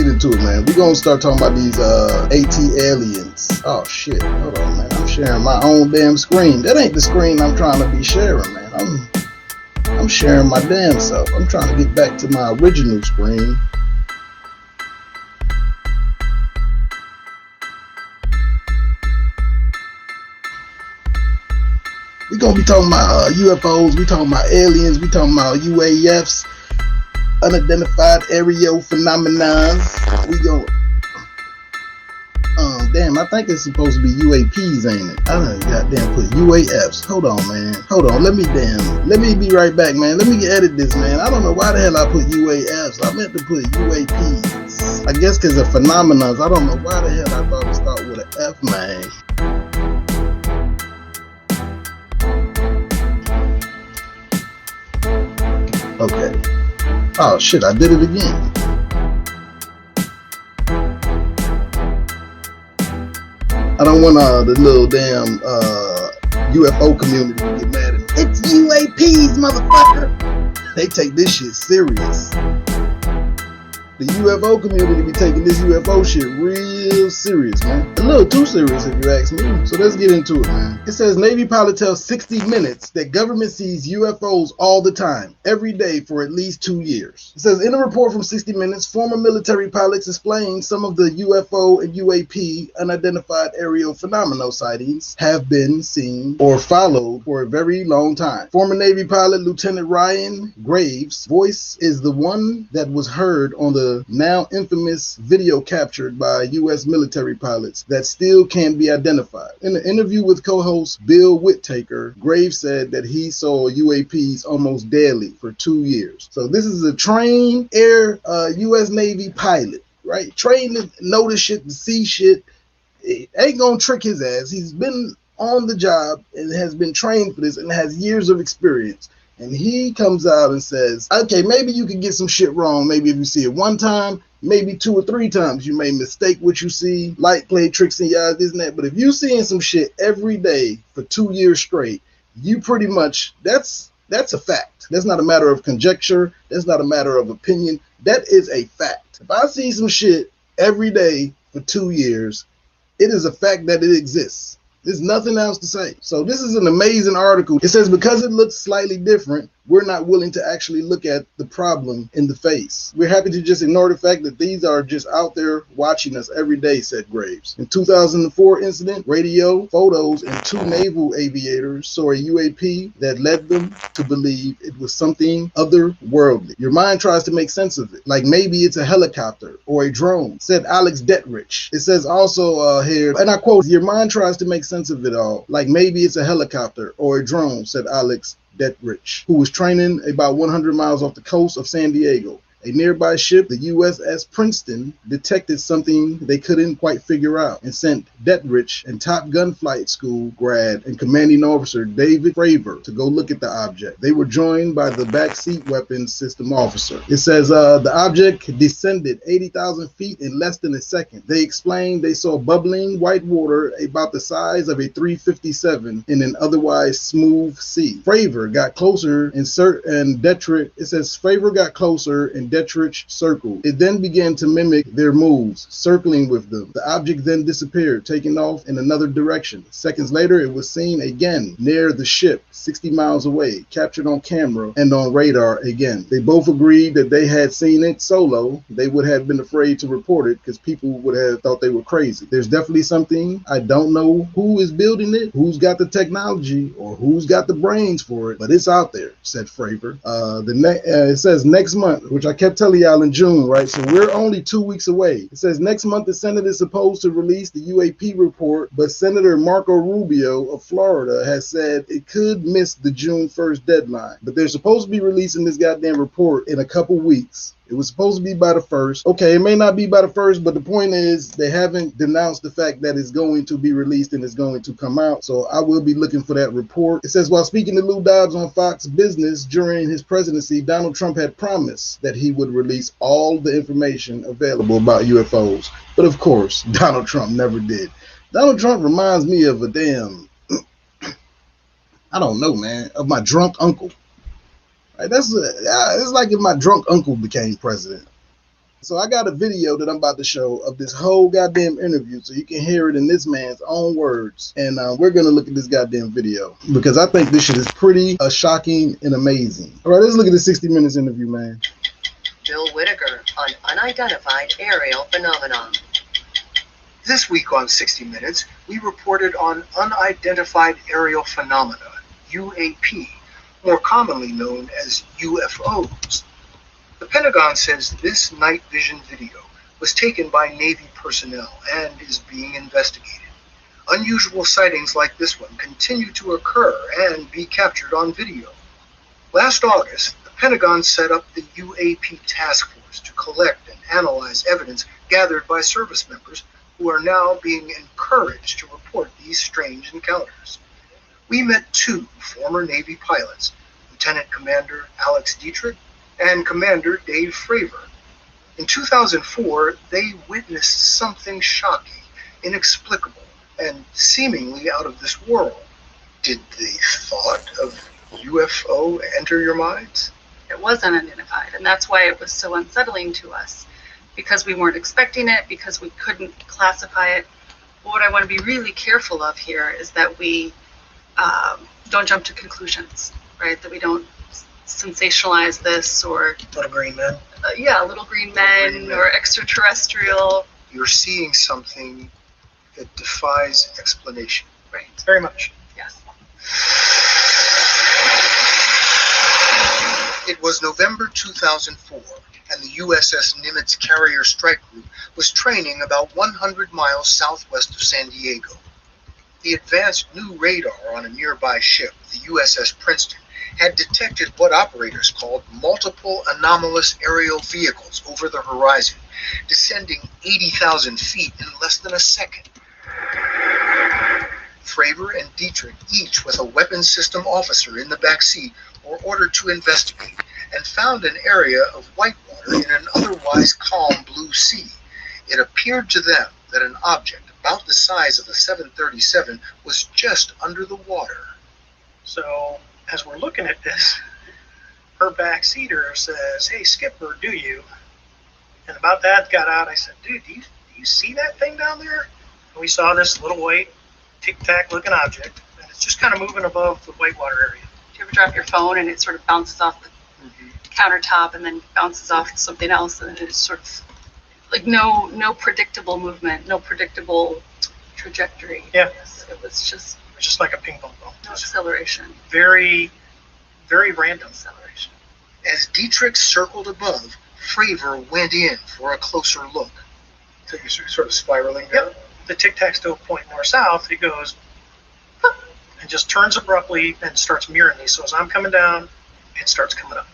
get into it, man. We're gonna start talking about these AT aliens. Oh shit, hold on, man. I'm sharing my own damn screen. That ain't the screen I'm trying to be sharing, man. I'm sharing my damn self. I'm trying to get back to my original screen. We're gonna be talking about UFOs, we talking about aliens, we talking about UAFs, unidentified aerial phenomena. We go. Damn, I think it's supposed to be UAPs, ain't it? I done goddamn put UAFs. Hold on, man. Hold on. Let me be right back, man. Let me edit this, man. I don't know why the hell I put UAFs. I meant to put UAPs. I guess because of phenomenons. I don't know why the hell I thought it started with an F, man. Okay. Oh shit, I did it again. I don't want the little damn UFO community to get mad at me. It's UAPs, motherfucker. They take this shit serious. The UFO community be taking this UFO shit real serious, man. A little too serious if you ask me. So let's get into it, man. It says Navy pilot tells 60 Minutes that government sees UFOs all the time, every day for at least 2 years. It says in a report from 60 Minutes, former military pilots explain some of the UFO and UAP unidentified aerial phenomena sightings have been seen or followed for a very long time. Former Navy pilot Lieutenant Ryan Graves' voice is the one that was heard on the now infamous video captured by U.S. military pilots that still can't be identified. In an interview with co-host Bill Whittaker, Graves said that he saw UAPs almost daily for 2 years. So this is a trained U.S. Navy pilot, right? Trained to know this shit, to see shit. It ain't gonna trick his ass. He's been on the job and has been trained for this and has years of experience. And he comes out and says, okay, maybe you can get some shit wrong. Maybe if you see it one time, maybe 2 or 3 times, you may mistake what you see, light play tricks in your eyes, this and that. But if you're seeing some shit every day for 2 years straight, you pretty much, that's a fact. That's not a matter of conjecture. That's not a matter of opinion. That is a fact. If I see some shit every day for 2 years, it is a fact that it exists. There's nothing else to say. So this is an amazing article. It says because it looks slightly different, we're not willing to actually look at the problem in the face. We're happy to just ignore the fact that these are just out there watching us every day, said Graves. In 2004 incident, radio, photos, and 2 naval aviators saw a UAP that led them to believe it was something otherworldly. Your mind tries to make sense of it, like maybe it's a helicopter or a drone, said Alex Detrich. It says also here, and I quote, your mind tries to make sense of it all, like maybe it's a helicopter or a drone, said Alex Detrich, who was training about 100 miles off the coast of San Diego. A nearby ship, the USS Princeton, detected something they couldn't quite figure out and sent Detrich and Top Gun Flight School grad and commanding officer David Fravor to go look at the object. They were joined by the backseat weapons system officer. It says the object descended 80,000 feet in less than a second. They explained they saw bubbling white water about the size of a 357 in an otherwise smooth sea. Fravor got closer and Detrich, it says Fravor got closer and Detrich circled. It then began to mimic their moves, circling with them. The object then disappeared, taking off in another direction. Seconds later, it was seen again near the ship, 60 miles away, captured on camera and on radar again. They both agreed that they had seen it solo. They would have been afraid to report it because people would have thought they were crazy. There's definitely something. I don't know who is building it, who's got the technology, or who's got the brains for it, but it's out there, said Fravor. It says next month, which I kept telling y'all in June, right? So we're only 2 weeks away. It says next month the Senate is supposed to release the UAP report, but Senator Marco Rubio of Florida has said it could miss the June 1st deadline. But they're supposed to be releasing this goddamn report in a couple weeks. It was supposed to be by the 1st. Okay, it may not be by the 1st, but the point is they haven't denounced the fact that it's going to be released and it's going to come out. So I will be looking for that report. It says while speaking to Lou Dobbs on Fox Business during his presidency, Donald Trump had promised that he would release all the information available about UFOs. But of course, Donald Trump never did. Donald Trump reminds me of a damn, I don't know, man, of my drunk uncle. Right, it's like if my drunk uncle became president. So I got a video that I'm about to show of this whole goddamn interview so you can hear it in this man's own words. And we're going to look at this goddamn video because I think this shit is pretty shocking and amazing. All right, let's look at the 60 Minutes interview, man. Bill Whitaker on unidentified aerial phenomenon. This week on 60 Minutes, we reported on unidentified aerial phenomena, UAP, more commonly known as UFOs. The Pentagon says this night vision video was taken by Navy personnel and is being investigated. Unusual sightings like this one continue to occur and be captured on video. Last August, the Pentagon set up the UAP task force to collect and analyze evidence gathered by service members who are now being encouraged to report these strange encounters. We met two former Navy pilots, Lieutenant Commander Alex Dietrich and Commander Dave Fravor. In 2004, they witnessed something shocking, inexplicable, and seemingly out of this world. Did the thought of UFO enter your minds? It was unidentified, and that's why it was so unsettling to us, because we weren't expecting it, because we couldn't classify it. What I want to be really careful of here is that we don't jump to conclusions, right? That we don't sensationalize this or Little green men? little green men or extraterrestrial. You're seeing something that defies explanation. Right. Very much. Yes. It was November 2004, and the USS Nimitz Carrier Strike Group was training about 100 miles southwest of San Diego. The advanced new radar on a nearby ship, the USS Princeton, had detected what operators called multiple anomalous aerial vehicles over the horizon, descending 80,000 feet in less than a second. Fravor and Dietrich, each with a weapons system officer in the back seat, were ordered to investigate and found an area of whitewater in an otherwise calm blue sea. It appeared to them that an object about the size of a 737 was just under the water. So, as we're looking at this, her backseater says, "Hey, Skipper, do you?" And about that got out, I said, "Dude, do you see that thing down there?" And we saw this little white tic-tac looking object, and it's just kind of moving above the whitewater area. Do you ever drop your phone and it sort of bounces off the countertop and then bounces off something else, and it's sort of like no predictable movement, no predictable trajectory. Yeah. It was just It was just like a ping pong ball. no acceleration. Very, very random. Acceleration. As Dietrich circled above, Fravor went in for a closer look. So you're sort of spiraling down? Yep. The tic-tac still pointing north-south. It goes and just turns abruptly and starts mirroring me. So as I'm coming down, it starts coming up.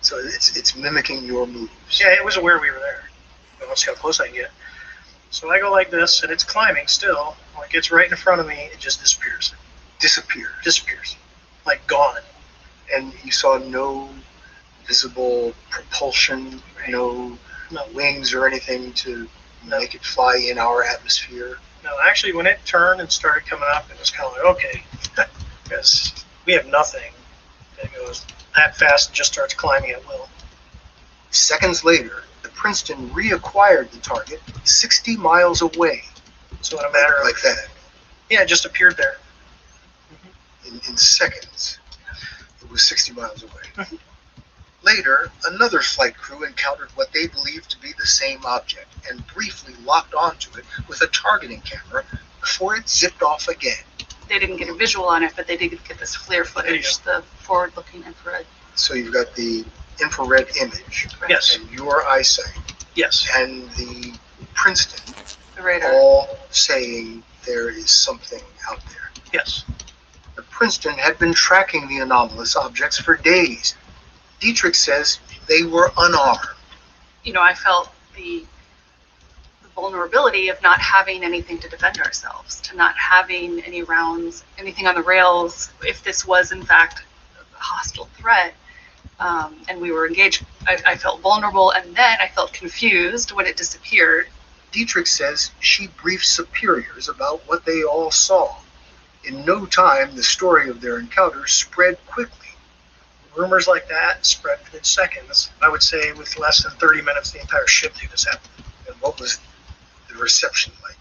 So it's mimicking your moves. Yeah, it was aware we were there. Let's see how close I can get. So I go like this, and it's climbing still. When it gets right in front of me, it just disappears. Disappears. Like gone. And you saw no visible propulsion, no wings or anything to make it fly in our atmosphere. No, actually, when it turned and started coming up, it was kind of like, okay, because we have nothing that goes that fast and just starts climbing at will. Seconds later, the Princeton reacquired the target 60 miles away. So in a matter of, like that, yeah, it just appeared there. in seconds. It was 60 miles away. Mhm. Later, another flight crew encountered what they believed to be the same object and briefly locked onto it with a targeting camera before it zipped off again. They didn't get a visual on it, but they did get this FLIR footage, the forward-looking infrared. So you've got the infrared image Yes, and your eyesight yes. and the Princeton The radar. all saying there is something out there. Yes. The Princeton had been tracking the anomalous objects for days. Dietrich says they were unarmed. You know, I felt the vulnerability of not having anything to defend ourselves, to not having any rounds, anything on the rails, if this was in fact a hostile threat, and we were engaged. I felt vulnerable, and then I felt confused when it disappeared. Dietrich says she briefed superiors about what they all saw. In no time, the story of their encounter spread quickly. rumors like that spread within seconds. I would say with less than 30 minutes, the entire ship knew this happened. And what was the reception like?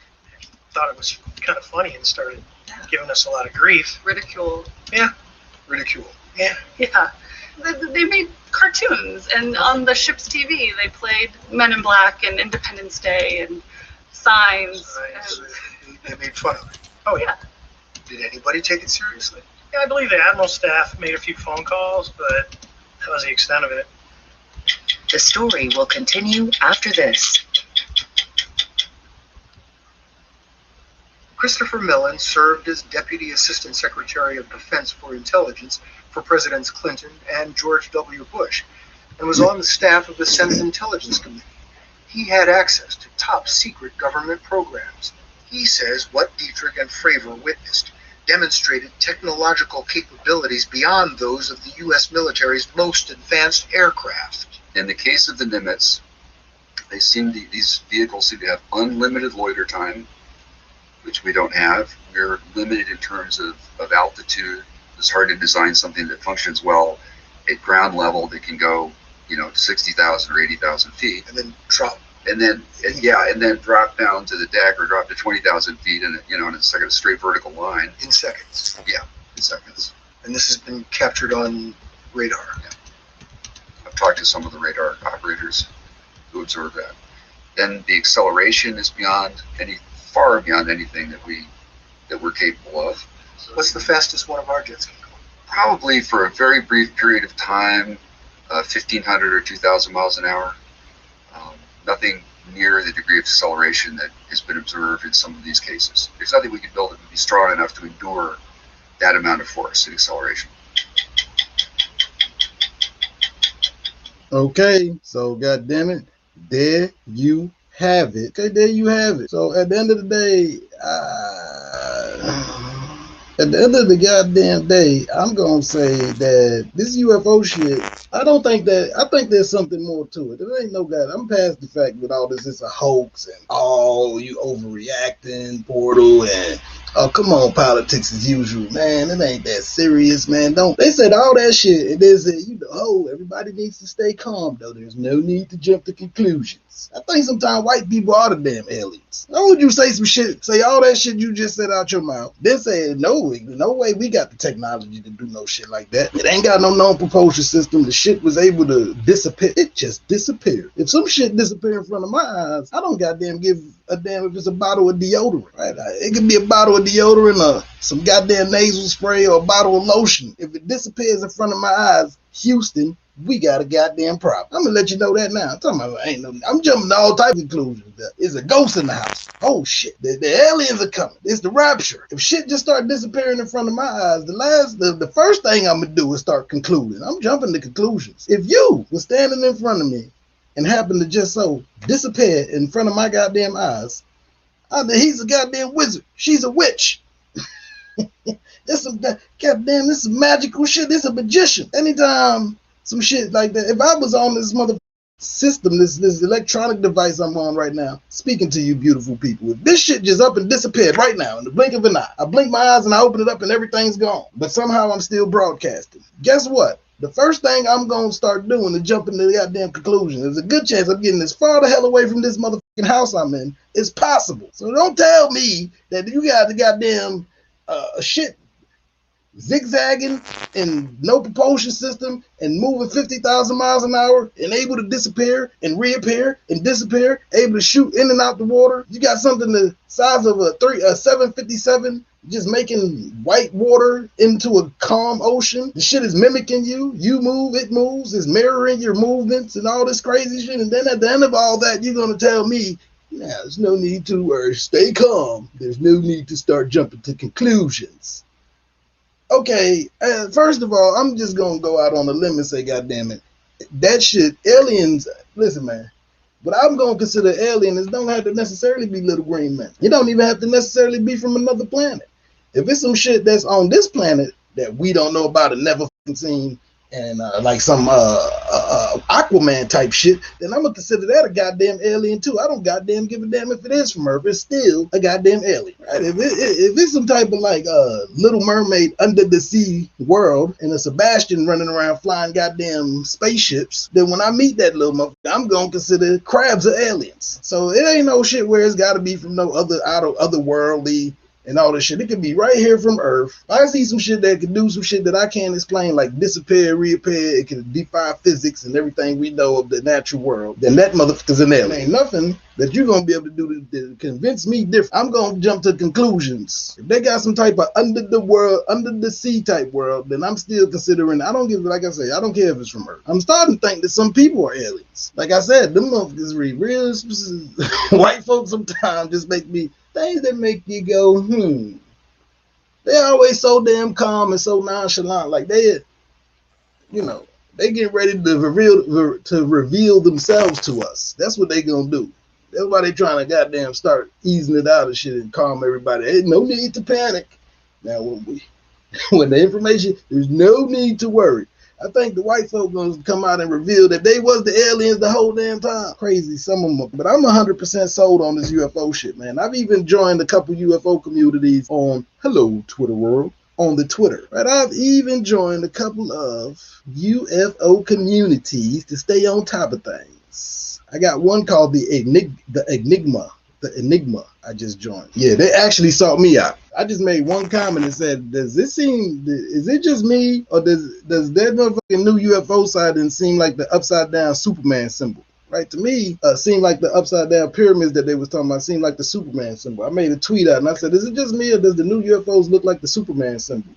Thought it was kind of funny and started giving us a lot of grief. Ridicule. Ridicule. Yeah. Yeah. They made cartoons, and on the ship's TV, they played Men in Black and Independence Day and Signs. They made fun of it. Oh, yeah. Did anybody take it seriously? Yeah, I believe the Admiral staff made a few phone calls, but that was the extent of it. The story will continue after this. Christopher Mellon served as Deputy Assistant Secretary of Defense for Intelligence for Presidents Clinton and George W. Bush, and was on the staff of the Senate Intelligence Committee. He had access to top-secret government programs. He says what Dietrich and Fravor witnessed demonstrated technological capabilities beyond those of the U.S. military's most advanced aircraft. In the case of the Nimitz, these vehicles seem to have unlimited loiter time, which we don't have. We're limited in terms of altitude. It's hard to design something that functions well at ground level that can go, 60,000 or 80,000 feet. And then drop. And then drop down to the deck or drop to 20,000 feet in it's like a straight vertical line. In seconds. Yeah, in seconds. And this has been captured on radar. Yeah. I've talked to some of the radar operators who observe that. Then the acceleration is far beyond anything that we're capable of. What's the fastest one of our jets can go? Probably for a very brief period of time, 1,500 or 2,000 miles an hour. Nothing near the degree of acceleration that has been observed in some of these cases. There's nothing we could build that would be strong enough to endure that amount of force and acceleration. Okay, so goddammit, there you have it. Okay, there you have it. So at the end of the day, at the end of the goddamn day, I'm gonna say that this UFO shit, I think there's something more to it. There ain't no god. I'm past the fact that all this is a hoax and you overreacting, Portal, and come on, politics as usual, man. It ain't that serious, man. They said all that shit, and they said, everybody needs to stay calm, though. There's no need to jump to conclusions. I think sometimes white people are the damn aliens. Why would you say some shit, say all that shit you just said out your mouth, then say, no way we got the technology to do no shit like that. It ain't got no known propulsion system. The shit was able to disappear. It just disappeared. If some shit disappear in front of my eyes, I don't goddamn give a damn if it's a bottle of deodorant, right? It could be a bottle of deodorant or some goddamn nasal spray or a bottle of lotion. If it disappears in front of my eyes, Houston, we got a goddamn problem. I'm gonna let you know that now. I'm jumping to all type of conclusions. There's a ghost in the house. Oh shit, the aliens are coming. It's the rapture. If shit just start disappearing in front of my eyes, the first thing I'm gonna do is start concluding. I'm jumping to conclusions. If you were standing in front of me and happened to just so disappear in front of my goddamn eyes, he's a goddamn wizard. She's a witch. This is magical shit. This is a magician. Anytime some shit like that, if I was on this mother system, this electronic device I'm on right now, speaking to you beautiful people, if this shit just up and disappeared right now in the blink of an eye, I blink my eyes and I open it up and everything's gone, but somehow I'm still broadcasting. Guess what? The first thing I'm going to start doing is jumping to the goddamn conclusion. There's a good chance I'm getting as far the hell away from this motherfucking house I'm in as possible. So don't tell me that you got the goddamn shit zigzagging and no propulsion system and moving 50,000 miles an hour and able to disappear and reappear and disappear, able to shoot in and out the water. You got something the size of a 757 just making white water into a calm ocean. The shit is mimicking you. You move, it moves. It's mirroring your movements and all this crazy shit. And then at the end of all that, you're going to tell me, there's no need to stay calm. There's no need to start jumping to conclusions. Okay, first of all, I'm just going to go out on a limb and say, goddamn it, that shit, aliens, listen, man, what I'm going to consider aliens don't have to necessarily be little green men. You don't even have to necessarily be from another planet. If it's some shit that's on this planet that we don't know about and never seen, and like some Aquaman type shit, then I'm gonna consider that a goddamn alien too. I don't goddamn give a damn if it is from Earth. It's still a goddamn alien, right? If it's some type of like Little Mermaid under the sea world and a Sebastian running around flying goddamn spaceships, then when I meet that little motherfucker, I'm gonna consider crabs are aliens. So it ain't no shit where it's got to be from no otherworldly and all this shit. It could be right here from Earth. If I see some shit that can do some shit that I can't explain, like disappear, reappear, it can defy physics and everything we know of the natural world, then that motherfucker's an alien. Ain't nothing that you're going to be able to do to convince me different. I'm going to jump to conclusions. If they got some type of under the sea type world, then I'm still considering, I don't give, like I say, I don't care if it's from Earth. I'm starting to think that some people are aliens. Like I said, them motherfuckers read real white folks sometimes just make me, things that make you go, They're always so damn calm and so nonchalant. Like they get ready to reveal themselves to us. That's what they gonna do. That's why they trying to goddamn start easing it out and shit and calm everybody. Ain't no need to panic. Now when the information, there's no need to worry. I think the white folk gonna come out and reveal that they was the aliens the whole damn time. Crazy, some of them. But I'm 100% sold on this UFO shit, man. I've even joined a couple UFO communities on Hello Twitter World on the Twitter. Right? I've even joined a couple of UFO communities to stay on top of things. I got one called the Enigma. The Enigma I just joined. Yeah, they actually sought me out. I just made one comment and said, is it just me, or does that motherfucking new UFO sighting seem like the upside down Superman symbol? Right, to me, seemed like the upside down pyramids that they was talking about seemed like the Superman symbol. I made a tweet out and I said, is it just me, or does the new UFOs look like the Superman symbol?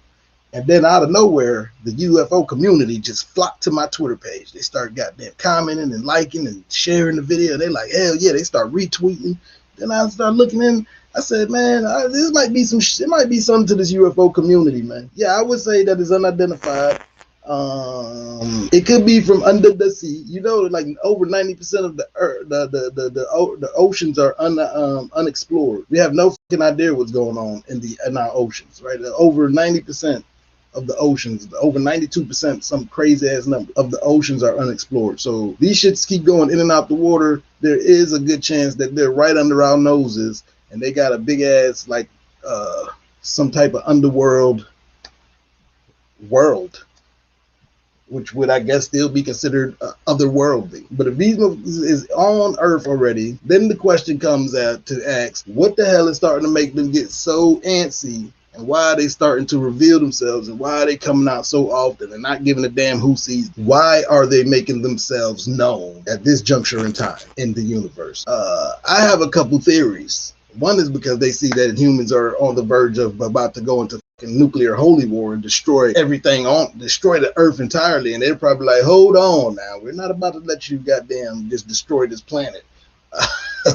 And then out of nowhere, the UFO community just flocked to my Twitter page. They start goddamn commenting and liking and sharing the video. They like, hell yeah, they start retweeting. Then I start looking in. I said, man, this might be it might be something to this UFO community, man. Yeah, I would say that it's unidentified. It could be from under the sea. You know, like over 90% of the earth, the oceans are unexplored. We have no fucking idea what's going on in our oceans, right? Over 90% of the oceans, over 92%, some crazy ass number of the oceans are unexplored. So these shits keep going in and out the water. There is a good chance that they're right under our noses, and they got a big ass like some type of underworld world, which would I guess still be considered otherworldly. But if these is on Earth already, then the question comes out to ask, what the hell is starting to make them get so antsy? And why are they starting to reveal themselves? And why are they coming out so often and not giving a damn who sees them? Why are they making themselves known at this juncture in time in the universe? I have a couple theories. One is because they see that humans are on the verge of about to go into nuclear holy war and destroy the earth entirely. And they're probably like, hold on now. We're not about to let you goddamn just destroy this planet.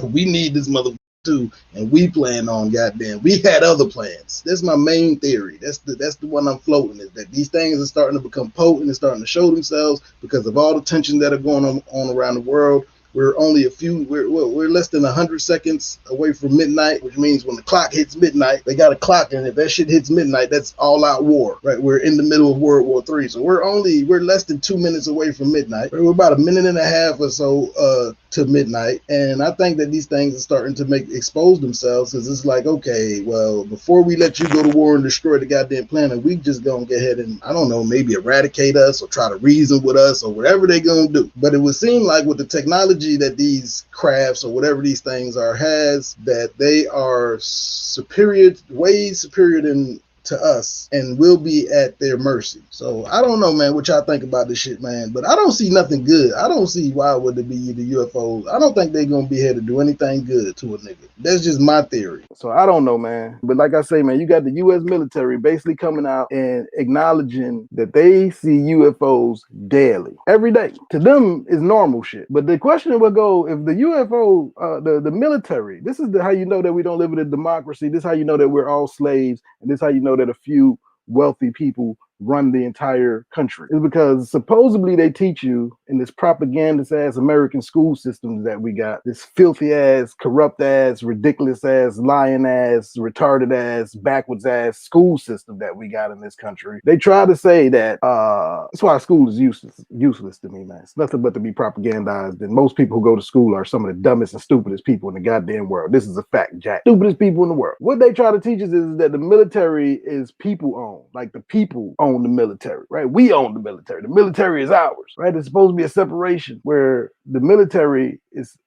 We need this motherfucker too, and we plan on goddamn. We had other plans. That's my main theory. That's the one I'm floating, is that these things are starting to become potent and starting to show themselves because of all the tension that are going on around the world. We're only we're less than 100 seconds away from midnight, which means when the clock hits midnight, they got a clock, and if that shit hits midnight, that's all out war, right? We're in the middle of World War III, so we're less than 2 minutes away from midnight. We're about a minute and a half or so to midnight, and I think that these things are starting to expose themselves, because it's like, okay, well, before we let you go to war and destroy the goddamn planet, we just gonna go ahead and, I don't know, maybe eradicate us or try to reason with us or whatever they gonna do. But it would seem like with the technology that these crafts or whatever these things are has, that they are superior, way superior to us, and will be at their mercy. So I don't know, man, what y'all think about this shit, man, but I don't see nothing good. I don't see why would it be the UFOs. I don't think they're gonna be here to do anything good to a nigga. That's just my theory. So I don't know, man, but like I say, man, you got the U.S. military basically coming out and acknowledging that they see UFOs daily, every day. To them is normal shit. But the question will go, if the UFO, the military, this is how you know that we don't live in a democracy. This is how you know that we're all slaves, and this is how you know that a few wealthy people run the entire country. It's because supposedly they teach you in this propagandist ass American school systems that we got, this filthy ass, corrupt ass, ridiculous ass, lying ass, retarded ass, backwards ass school system that we got in this country. They try to say that that's why school is useless to me, man. It's nothing but to be propagandized, and most people who go to school are some of the dumbest and stupidest people in the goddamn world. This is a fact, Jack. Stupidest people in the world. What they try to teach us is that the military is people owned. Like the people own the military, right? We own the military. The military is ours, right? It's supposed to be a separation where the military is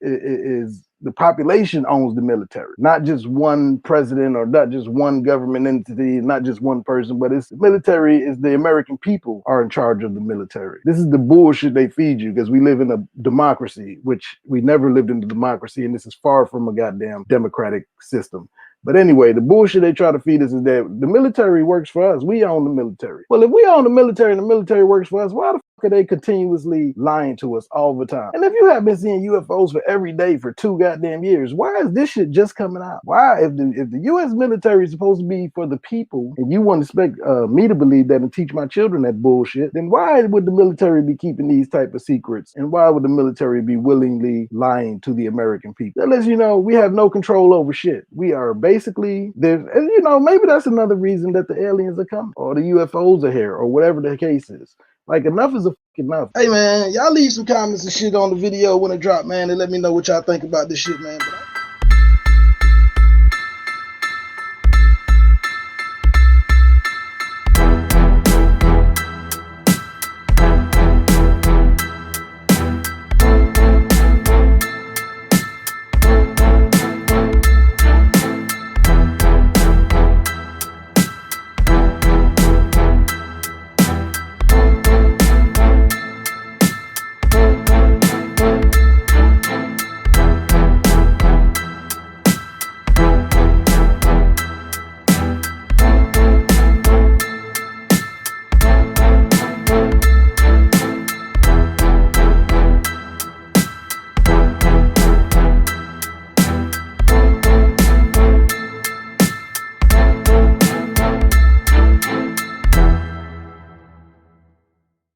the population owns the military, not just one president or not just one government entity, not just one person, but it's the military is the American people are in charge of the military. This is the bullshit they feed you because we live in a democracy, which we never lived in a democracy, and this is far from a goddamn democratic system. But anyway, the bullshit they try to feed us is that the military works for us. We own the military. Well, if we own the military and the military works for us, why the fuck are they continuously lying to us all the time? And if you have been seeing UFOs for every day for 2 goddamn years, why is this shit just coming out? Why, if the U.S. military is supposed to be for the people, and you want to expect me to believe that and teach my children that bullshit, then why would the military be keeping these type of secrets? And why would the military be willingly lying to the American people? That lets you know we have no control over shit. We are basically there's, you know, maybe that's another reason that the aliens are coming or the UFOs are here or whatever the case is. Like, enough is enough. Hey man, y'all leave some comments and shit on the video when it drop, man, and let me know what y'all think about this shit, man.